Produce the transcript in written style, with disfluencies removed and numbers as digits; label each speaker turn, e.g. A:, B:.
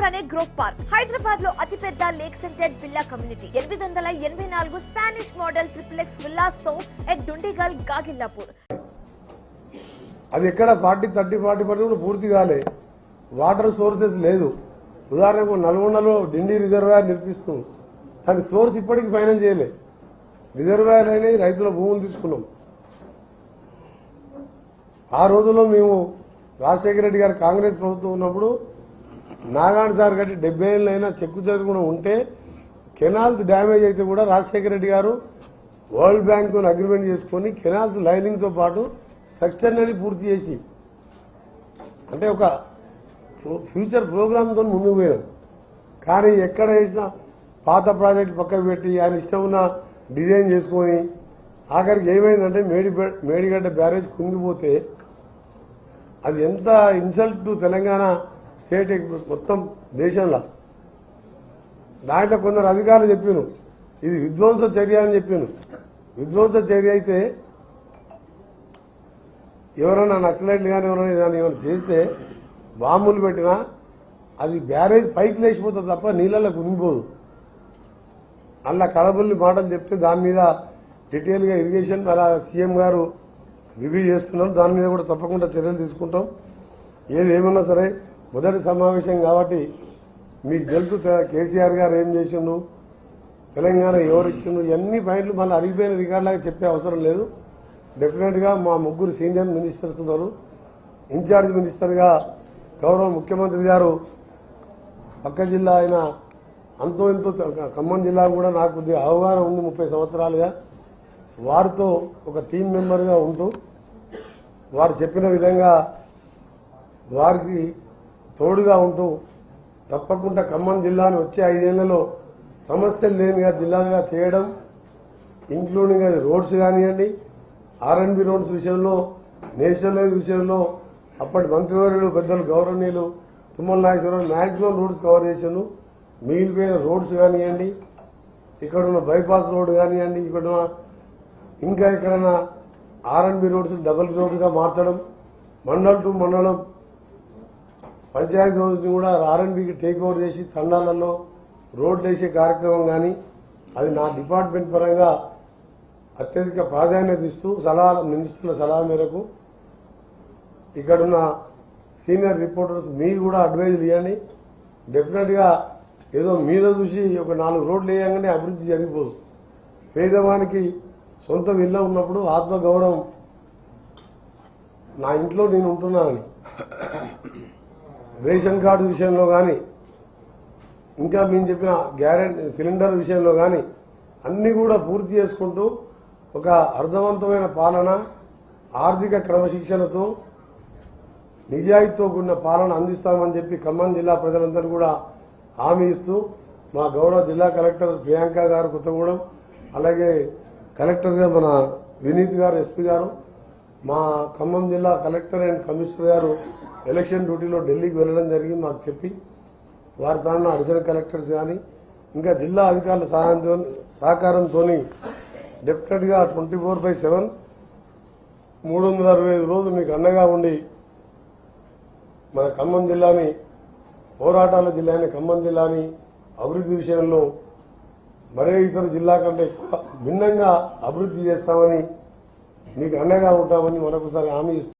A: దగ్గరలోనే grove park Hyderabad లో అతిపెద్ద lake scented villa community 884 Spanish model XXX villas తో ఎట్ దుండిగల్ గాగిల్లాపూర్.
B: అది ఎక్కడ 40-30% పూర్తి కాలే. వాటర్ సోర్సెస్ లేదు. ఉదాహరణకు నల్గొండలో డిండి రిజర్వాయర్ నిర్మిస్తూ దాని సోర్స్ ఇప్పటికీ ఫైనల్ చేయలే. రిజర్వాయర్ అయినా రైతుల భూములు తీసుకున్నాం. ఆ రోజుల్లో మేము రాజశేఖర రెడ్డి గారు కాంగ్రెస్ ప్రభుత్వం ఉన్నప్పుడు నాగార్జున సార్ కట్టి 70 ఏళ్ళైనా చెక్కు చెదరకుండా ఉంటే కెనాల్స్ డ్యామేజ్ అయితే కూడా రాజశేఖర రెడ్డి గారు వరల్డ్ బ్యాంక్ తో అగ్రిమెంట్ చేసుకుని కెనాల్స్ లైనింగ్ తో పాటు స్ట్రక్చర్ ని పూర్తి చేసి అంటే ఒక ఫ్యూచర్ ప్రోగ్రామ్ తో ముందుకు పోయినాం. కానీ ఎక్కడ వేసినా పాత ప్రాజెక్టు పక్కకు పెట్టి ఆయన ఇష్టం ఉన్న డిజైన్ చేసుకొని ఆఖరికి ఏమైందంటే మేడిగడ్డ బ్యారేజ్ కుంగిపోతే అది ఎంత ఇన్సల్ట్ టు తెలంగాణ స్టేట్ మొత్తం దేశంలో. దాంట్లో కొందరు అధికారులు చెప్పాను ఇది విధ్వంస చర్య అని చెప్పాను. విధ్వంస చర్య అయితే ఎవరైనా నక్సలైట్లు కానీ ఎవరైనా చేస్తే బాంబులు పెట్టినా అది బ్యారేజ్ పైకి లేచిపోతుంది తప్ప నీళ్ళలో కునిపోదు. అలా కలబుల్లి మాటలు చెప్తే దాని మీద డీటెయిల్గా ఇరిగేషన్ అలా సీఎం గారు రివ్యూ చేస్తున్నారు. దాని మీద కూడా తప్పకుండా చర్యలు తీసుకుంటాం. ఏది ఏమన్నా సరే మొదటి సమావేశం కాబట్టి మీకు తెలుసు కేసీఆర్ గారు ఏం చేసిండు, తెలంగాణ ఎవరు ఇచ్చిండు, ఇవన్నీ పాయింట్లు మళ్ళీ అరిగిపోయిన రికార్డులాగా చెప్పే అవసరం లేదు. డెఫినెట్గా మా ముగ్గురు సీనియర్ మినిస్టర్స్ ఉన్నారు. ఇన్ఛార్జ్ మినిస్టర్గా గౌరవ ముఖ్యమంత్రి గారు పక్క జిల్లా అయిన అంతో ఎంతో ఖమ్మం జిల్లా కూడా నాకు కొద్దిగా అవగాహన ఉంది 30 సంవత్సరాలుగా. వారితో ఒక టీం మెంబర్గా ఉంటూ వారు చెప్పిన విధంగా వారికి తోడుగా ఉంటూ తప్పకుండా ఖమ్మం జిల్లాను వచ్చే 5 ఏళ్లలో సమస్యలు లేనిగా జిల్లాగా చేయడం, ఇంక్లూడింగ్ అది రోడ్స్ కానివ్వండి, R&B రోడ్స్ విషయంలో, నేషనల్ హైవే విషయంలో అప్పటి మంత్రివర్యులు పెద్దలు గౌరవనీయులు Tummala Nageswara Rao maximum roads cover చేశాను. మిగిలిపోయిన రోడ్స్ కానివ్వండి, ఇక్కడున్న బైపాస్ రోడ్ కానివ్వండి, ఇక్కడున్న ఇంకా ఎక్కడైనా R&B రోడ్స్ డబుల్ రోడ్డుగా మార్చడం, మండల్ టు మండలం పంచాయతీ రోజుని కూడా R&Bకి టేక్ ఓవర్ చేసి తండాలలో రోడ్లు వేసే కార్యక్రమం కానీ అది నా డిపార్ట్మెంట్ పరంగా అత్యధిక ప్రాధాన్యత ఇస్తూ మినిస్టర్ల సలహా మేరకు ఇక్కడున్న సీనియర్ రిపోర్టర్స్ మీకు కూడా అడ్వైజులు ఇవ్వండి. డెఫినెట్గా ఏదో మీద చూసి ఒక 4 రోడ్లు వేయగానే అభివృద్ధి జరిగిపోదు. పేదవానికి సొంత ఇల్లు ఉన్నప్పుడు ఆత్మగౌరవం, నా ఇంట్లో నేను ఉంటున్నానని, రేషన్ కార్డు విషయంలో కానీ ఇంకా మేము చెప్పిన గ్యారెంటీ సిలిండర్ విషయంలో కానీ అన్ని కూడా పూర్తి చేసుకుంటూ ఒక అర్థవంతమైన పాలన, ఆర్థిక క్రమశిక్షణతో నిజాయితీతో కూడిన పాలన అందిస్తామని చెప్పి ఖమ్మం జిల్లా ప్రజలందరూ కూడా హామీ ఇస్తూ మా గౌరవ జిల్లా కలెక్టర్ ప్రియాంక గారు కొత్తగూడెం, అలాగే కలెక్టర్గా మన వినీత్ గారు ఎస్పీ గారు, మా ఖమ్మం జిల్లా కలెక్టర్ అండ్ కమిషనర్ గారు ఎలక్షన్ డ్యూటీలో ఢిల్లీకి వెళ్లడం జరిగింది మాకు చెప్పి, వారి తాను అడిషనల్ కలెక్టర్స్ కానీ ఇంకా జిల్లా అధికారుల సహకారంతో డెఫినెట్గా 24/7 365 రోజులు మీకు అండగా ఉండి మన ఖమ్మం జిల్లాని, పోరాటాల జిల్లాని, ఖమ్మం జిల్లాని అభివృద్ధి విషయంలో మరే ఇతర జిల్లా కంటే ఎక్కువ భిన్నంగా అభివృద్ధి చేస్తామని మీకు అండగా ఉంటామని మరొకసారి హామీ ఇస్తాం.